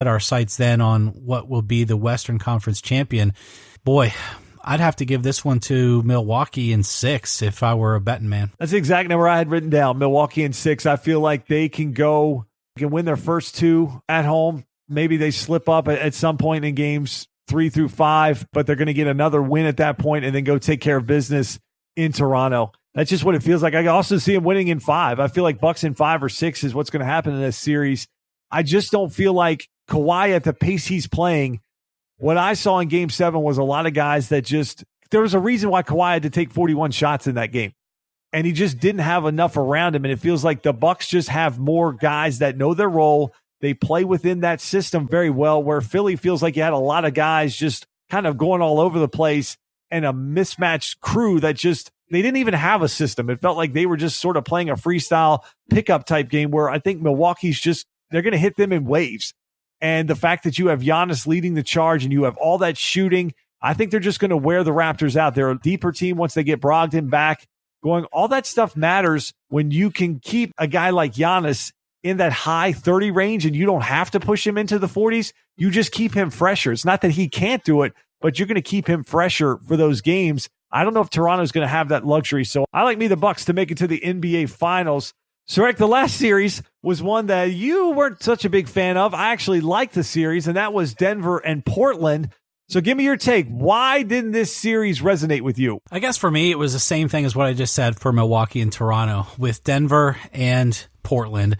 our sights then on what will be the Western Conference champion. Boy, I'd have to give this one to Milwaukee in 6 if I were a betting man. That's the exact number I had written down, Milwaukee in 6. I feel like they can win their first 2 at home. Maybe they slip up at some point in games 3 through 5, but they're going to get another win at that point and then go take care of business in Toronto. That's just what it feels like. I also see them winning in 5. I feel like Bucks in 5 or 6 is what's going to happen in this series. I just don't feel like Kawhi at the pace he's playing. What I saw in Game 7 was a lot of guys that there was a reason why Kawhi had to take 41 shots in that game. And he just didn't have enough around him. And it feels like the Bucks just have more guys that know their role. They play within that system very well, where Philly feels like you had a lot of guys just kind of going all over the place and a mismatched crew that they didn't even have a system. It felt like they were just sort of playing a freestyle pickup type game where I think Milwaukee's they're going to hit them in waves. And the fact that you have Giannis leading the charge and you have all that shooting, I think they're just going to wear the Raptors out. They're a deeper team once they get Brogdon back going. All that stuff matters when you can keep a guy like Giannis in that high 30 range and you don't have to push him into the 40s. You just keep him fresher. It's not that he can't do it, but you're going to keep him fresher for those games. I don't know if Toronto's going to have that luxury. So I like the Bucks to make it to the NBA Finals. So, Rick, the last series was one that you weren't such a big fan of. I actually liked the series, and that was Denver and Portland. So give me your take. Why didn't this series resonate with you? I guess for me, it was the same thing as what I just said for Milwaukee and Toronto. With Denver and Portland,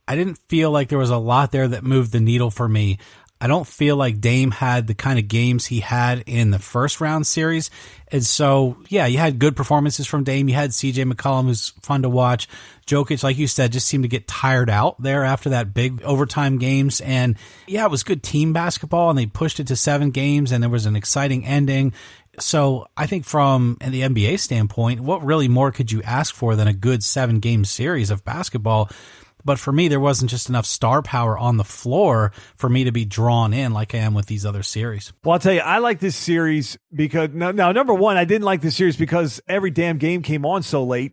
I didn't feel like there was a lot there that moved the needle for me. I don't feel like Dame had the kind of games he had in the first round series. And so, yeah, you had good performances from Dame. You had CJ McCollum, who's fun to watch. Jokic, like you said, just seemed to get tired out there after that big overtime games. And yeah, it was good team basketball, and they pushed it to 7 games, and there was an exciting ending. So I think from the NBA standpoint, what really more could you ask for than a good 7-game series of basketball? But for me, there wasn't just enough star power on the floor for me to be drawn in like I am with these other series. Well, I'll tell you, I like this series because, now, number one, I didn't like this series because every damn game came on so late.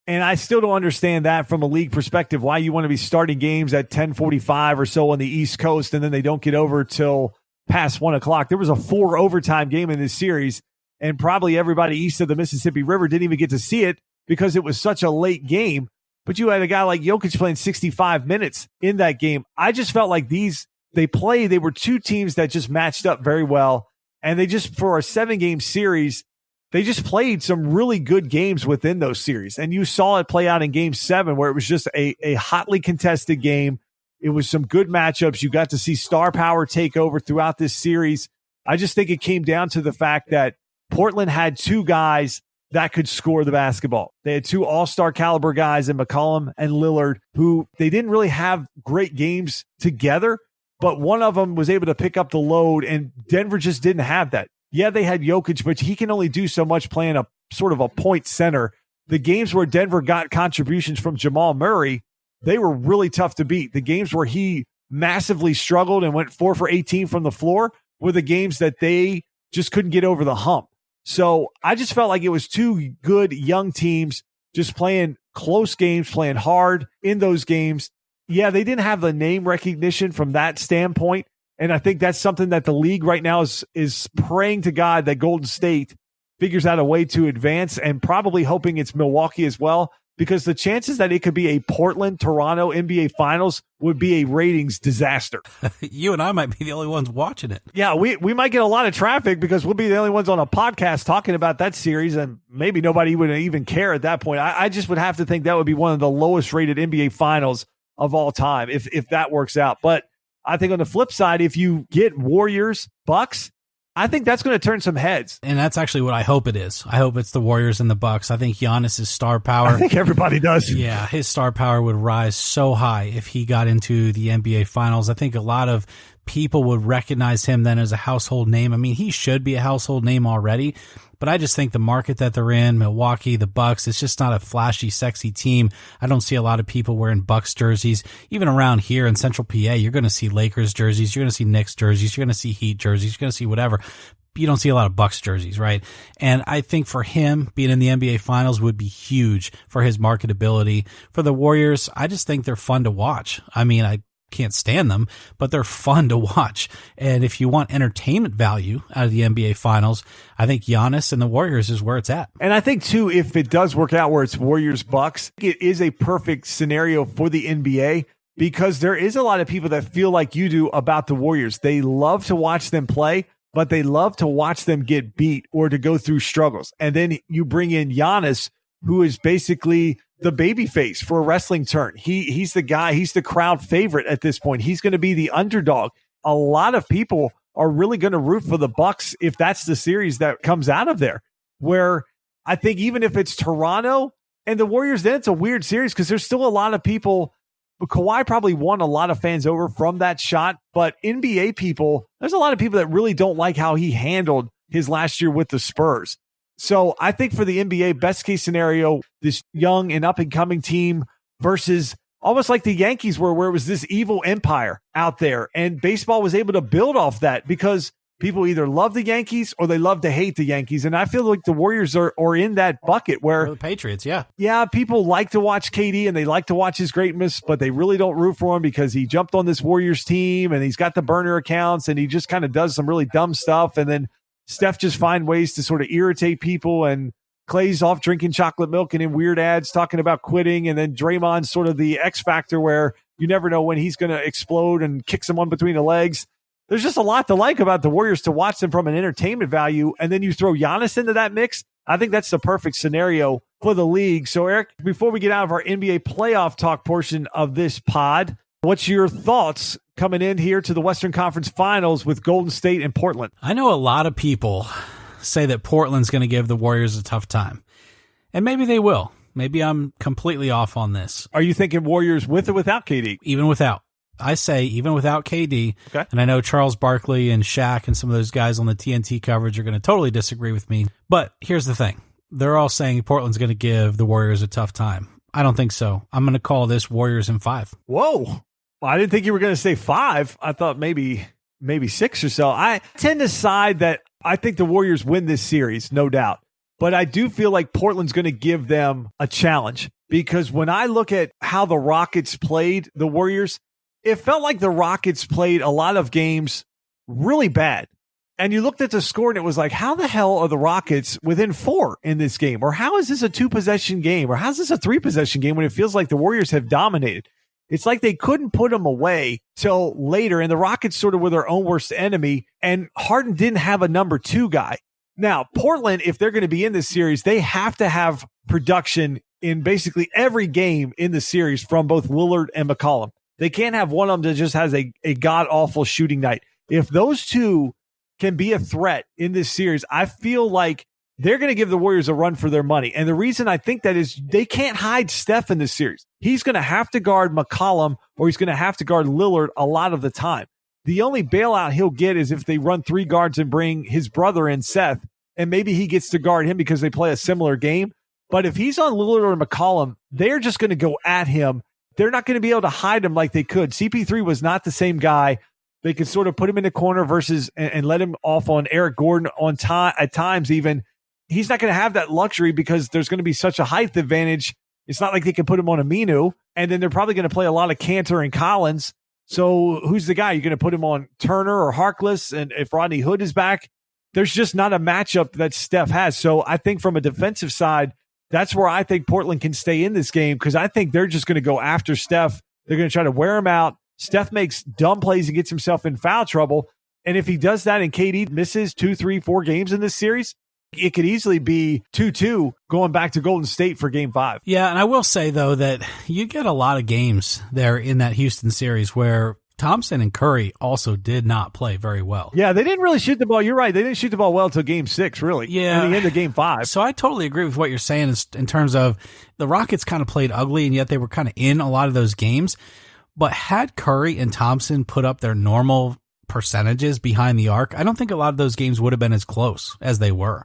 And I still don't understand that from a league perspective, why you want to be starting games at 10:45 or so on the East Coast, and then they don't get over till past 1 o'clock. There was a 4 overtime game in this series, and probably everybody east of the Mississippi River didn't even get to see it because it was such a late game. But you had a guy like Jokic playing 65 minutes in that game. I just felt like they were 2 teams that just matched up very well. And they just, for a 7-game series, they just played some really good games within those series. And you saw it play out in Game 7 where it was just a hotly contested game. It was some good matchups. You got to see star power take over throughout this series. I just think it came down to the fact that Portland had 2 guys that could score the basketball. They had 2 all-star caliber guys in McCollum and Lillard who they didn't really have great games together, but one of them was able to pick up the load, and Denver just didn't have that. Yeah, they had Jokic, but he can only do so much playing a sort of a point center. The games where Denver got contributions from Jamal Murray, they were really tough to beat. The games where he massively struggled and went 4 for 18 from the floor were the games that they just couldn't get over the hump. So I just felt like it was 2 good young teams just playing close games, playing hard in those games. Yeah, they didn't have the name recognition from that standpoint. And I think that's something that the league right now is praying to God that Golden State figures out a way to advance, and probably hoping it's Milwaukee as well, because the chances that it could be a Portland-Toronto NBA Finals would be a ratings disaster. You and I might be the only ones watching it. Yeah, we might get a lot of traffic because we'll be the only ones on a podcast talking about that series, and maybe nobody would even care at that point. I just would have to think that would be one of the lowest rated NBA Finals of all time if that works out. But I think on the flip side, if you get Warriors, Bucks, I think that's going to turn some heads. And that's actually what I hope it is. I hope it's the Warriors and the Bucks. I think Giannis's star power. I think everybody does. Yeah, his star power would rise so high if he got into the NBA Finals. I think a lot of people would recognize him then as a household name. I mean, he should be a household name already, but I just think the market that they're in, Milwaukee, the Bucks, it's just not a flashy, sexy team. I don't see a lot of people wearing Bucks jerseys. Even around here in Central PA, you're going to see Lakers jerseys, you're going to see Knicks jerseys, you're going to see Heat jerseys, you're going to see whatever. You don't see a lot of Bucks jerseys, right? And I think for him, being in the NBA Finals would be huge for his marketability. For the Warriors, I just think they're fun to watch. I mean, I can't stand them, but they're fun to watch. And if you want entertainment value out of the NBA Finals, I think Giannis and the Warriors is where it's at. And I think, too, if it does work out where it's Warriors-Bucks, it is a perfect scenario for the NBA because there is a lot of people that feel like you do about the Warriors. They love to watch them play, but they love to watch them get beat or to go through struggles. And then you bring in Giannis, who is basically the baby face for a wrestling turn. He's the guy, he's the crowd favorite at this point. He's going to be the underdog. A lot of people are really going to root for the Bucks if that's the series that comes out of there, where I think even if it's Toronto and the Warriors, then it's a weird series because there's still a lot of people. Kawhi probably won a lot of fans over from that shot, but NBA people, there's a lot of people that really don't like how he handled his last year with the Spurs. So I think for the NBA, best case scenario, this young and up and coming team versus almost like the Yankees were, where it was this evil empire out there. And baseball was able to build off that because people either love the Yankees or they love to hate the Yankees. And I feel like the Warriors are in that bucket where the Patriots, yeah. Yeah, people like to watch KD and they like to watch his greatness, but they really don't root for him because he jumped on this Warriors team and he's got the burner accounts and he just kind of does some really dumb stuff. And then Steph just find ways to sort of irritate people, and Klay's off drinking chocolate milk and in weird ads talking about quitting. And then Draymond's sort of the X factor where you never know when he's going to explode and kick someone between the legs. There's just a lot to like about the Warriors to watch them from an entertainment value. And then you throw Giannis into that mix. I think that's the perfect scenario for the league. So, Eric, before we get out of our NBA playoff talk portion of this pod, what's your thoughts coming in here to the Western Conference Finals with Golden State and Portland? I know a lot of people say that Portland's going to give the Warriors a tough time. And maybe they will. Maybe I'm completely off on this. Are you thinking Warriors with or without KD? Even without. I say even without KD. Okay. And I know Charles Barkley and Shaq and some of those guys on the TNT coverage are going to totally disagree with me. But here's the thing. They're all saying Portland's going to give the Warriors a tough time. I don't think so. I'm going to call this Warriors in 5. Whoa. Well, I didn't think you were going to say 5. I thought maybe 6 or so. I tend to side that I think the Warriors win this series, no doubt. But I do feel like Portland's going to give them a challenge because when I look at how the Rockets played the Warriors, it felt like the Rockets played a lot of games really bad. And you looked at the score and it was like, how the hell are the Rockets within 4 in this game? Or how is this a 2-possession game? Or how's this a 3-possession game when it feels like the Warriors have dominated? It's like they couldn't put them away till later, and the Rockets sort of were their own worst enemy, and Harden didn't have a number 2 guy. Now, Portland, if they're going to be in this series, they have to have production in basically every game in the series from both Lillard and McCollum. They can't have one of them that just has a god-awful shooting night. If those two can be a threat in this series, I feel like they're going to give the Warriors a run for their money. And the reason I think that is they can't hide Steph in this series. He's going to have to guard McCollum or he's going to have to guard Lillard a lot of the time. The only bailout he'll get is if they run 3 guards and bring his brother in, Seth, and maybe he gets to guard him because they play a similar game. But if he's on Lillard or McCollum, they're just going to go at him. They're not going to be able to hide him like they could. CP3 was not the same guy. They could sort of put him in the corner versus and let him off on Eric Gordon on time at times even. He's not going to have that luxury because there's going to be such a height advantage. It's not like they can put him on Aminu, and then they're probably going to play a lot of Cantor and Collins. So who's the guy? You're going to put him on Turner or Harkless, and if Rodney Hood is back, there's just not a matchup that Steph has. So I think from a defensive side, that's where I think Portland can stay in this game because I think they're just going to go after Steph. They're going to try to wear him out. Steph makes dumb plays and gets himself in foul trouble. And if he does that and KD misses 2, 3, 4 games in this series, it could easily be 2-2 going back to Golden State for Game 5. Yeah, and I will say, though, that you get a lot of games there in that Houston series where Thompson and Curry also did not play very well. Yeah, they didn't really shoot the ball. You're right. They didn't shoot the ball well until Game 6, really. Yeah. And the end of Game 5. So I totally agree with what you're saying in terms of the Rockets kind of played ugly, and yet they were kind of in a lot of those games. But had Curry and Thompson put up their normal percentages behind the arc, I don't think a lot of those games would have been as close as they were.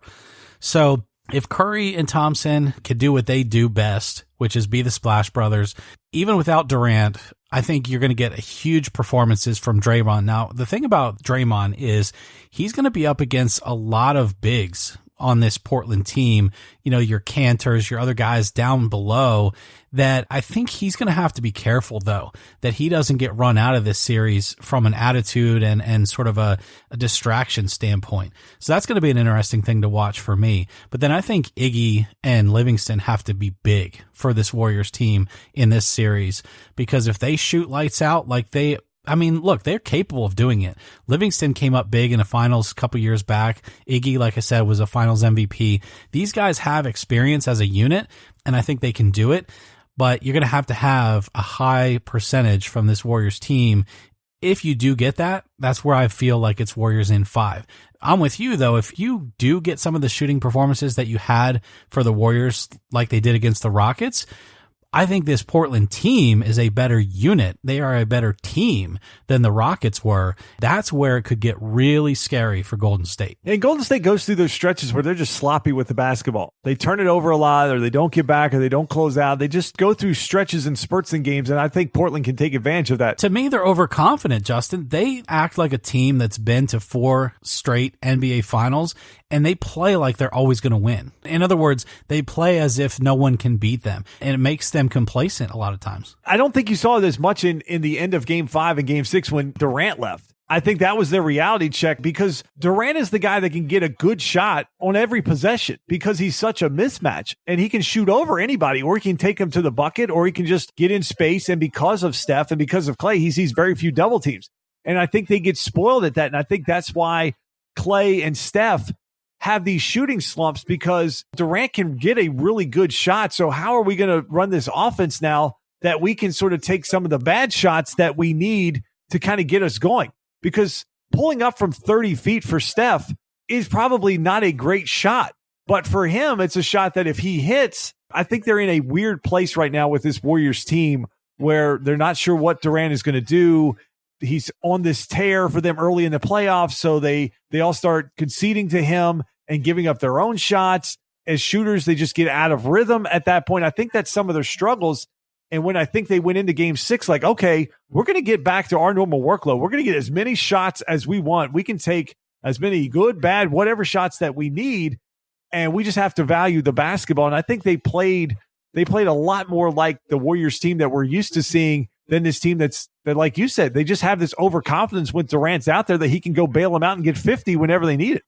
So if Curry and Thompson could do what they do best, which is be the Splash Brothers, even without Durant, I think you're going to get huge performances from Draymond. Now, the thing about Draymond is he's going to be up against a lot of bigs on this Portland team, your Cantors, your other guys down below, that I think he's going to have to be careful, though, that he doesn't get run out of this series from an attitude and sort of a distraction standpoint. So that's going to be an interesting thing to watch for me. But then I think Iggy and Livingston have to be big for this Warriors team in this series, because if they shoot lights out like they're capable of doing it. Livingston came up big in the finals a couple years back. Iggy, like I said, was a finals MVP. These guys have experience as a unit, and I think they can do it. But you're going to have a high percentage from this Warriors team. If you do get that, that's where I feel like it's Warriors in 5. I'm with you, though. If you do get some of the shooting performances that you had for the Warriors, like they did against the Rockets, I think this Portland team is a better unit. They are a better team than the Rockets were. That's where it could get really scary for Golden State. And Golden State goes through those stretches where they're just sloppy with the basketball. They turn it over a lot, or they don't get back, or they don't close out. They just go through stretches and spurts in games, and I think Portland can take advantage of that. To me, they're overconfident, Justin. They act like a team that's been to 4 straight NBA finals, and they play like they're always going to win. In other words, they play as if no one can beat them, and it makes them complacent a lot of times. I don't think you saw it as much in the end of Game 5 and Game 6 when Durant left. I think that was their reality check, because Durant is the guy that can get a good shot on every possession because he's such a mismatch, and he can shoot over anybody, or he can take him to the bucket, or he can just get in space. And because of Steph and because of Clay, he sees very few double teams. And I think they get spoiled at that. And I think that's why Clay and Steph have these shooting slumps, because Durant can get a really good shot. So how are we going to run this offense now that we can sort of take some of the bad shots that we need to kind of get us going? Because pulling up from 30 feet for Steph is probably not a great shot. But for him, it's a shot that if he hits, I think they're in a weird place right now with this Warriors team where they're not sure what Durant is going to do. He's on this tear for them early in the playoffs, so they all start conceding to him and giving up their own shots. As shooters, they just get out of rhythm at that point. I think that's some of their struggles. And when I think they went into Game 6, like, okay, we're going to get back to our normal workload. We're going to get as many shots as we want. We can take as many good, bad, whatever shots that we need, and we just have to value the basketball. And I think they played a lot more like the Warriors team that we're used to seeing than this team that, like you said, they just have this overconfidence when Durant's out there that he can go bail them out and get 50 whenever they need it.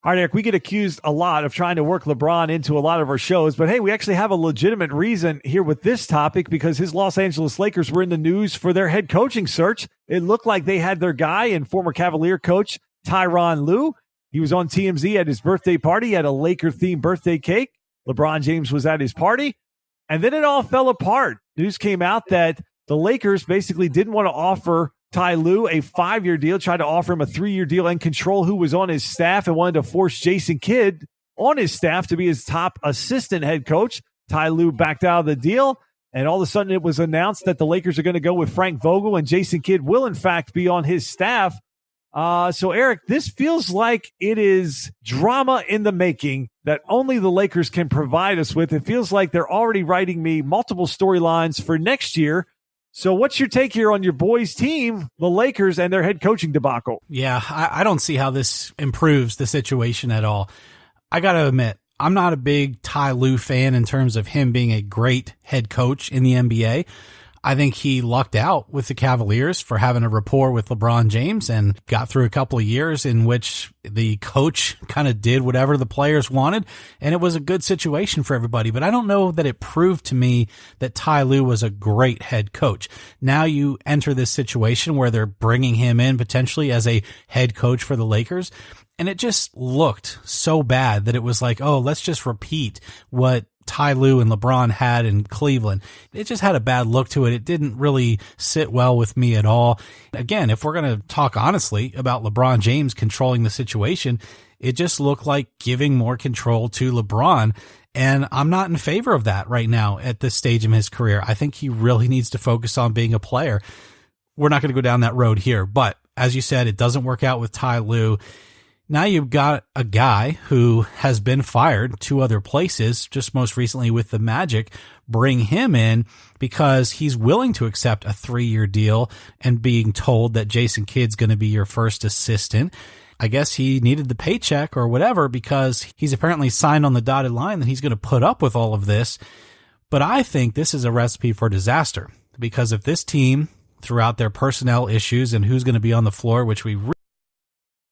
All right, Eric, we get accused a lot of trying to work LeBron into a lot of our shows, but hey, we actually have a legitimate reason here with this topic, because his Los Angeles Lakers were in the news for their head coaching search. It looked like they had their guy and former Cavalier coach Tyronn Lue. He was on TMZ at his birthday party. He had a Laker-themed birthday cake. LeBron James was at his party, and then it all fell apart. News came out that the Lakers basically didn't want to offer Ty Lue a 5-year deal, tried to offer him a 3-year deal and control who was on his staff, and wanted to force Jason Kidd on his staff to be his top assistant head coach. Ty Lue backed out of the deal, and all of a sudden it was announced that the Lakers are going to go with Frank Vogel, and Jason Kidd will, in fact, be on his staff. So, Eric, this feels like it is drama in the making that only the Lakers can provide us with. It feels like they're already writing me multiple storylines for next year. So what's your take here on your boys' team, the Lakers, and their head coaching debacle? Yeah, I don't see how this improves the situation at all. I got to admit, I'm not a big Ty Lue fan in terms of him being a great head coach in the NBA. I think he lucked out with the Cavaliers for having a rapport with LeBron James and got through a couple of years in which the coach kind of did whatever the players wanted, and it was a good situation for everybody. But I don't know that it proved to me that Ty Lue was a great head coach. Now you enter this situation where they're bringing him in potentially as a head coach for the Lakers, and it just looked so bad that it was like, oh, let's just repeat what Ty Lue and LeBron had in Cleveland. It just had a bad look to it. It didn't really sit well with me at all. Again, if we're going to talk honestly about LeBron James controlling the situation, it just looked like giving more control to LeBron. And I'm not in favor of that right now at this stage in his career. I think he really needs to focus on being a player. We're not going to go down that road here, but as you said, it doesn't work out with Ty Lue. Now you've got a guy who has been fired 2 other places, just most recently with the Magic. Bring him in because he's willing to accept a 3-year deal and being told that Jason Kidd's going to be your first assistant. I guess he needed the paycheck or whatever because he's apparently signed on the dotted line that he's going to put up with all of this. But I think this is a recipe for disaster because if this team, throughout their personnel issues and who's going to be on the floor, which we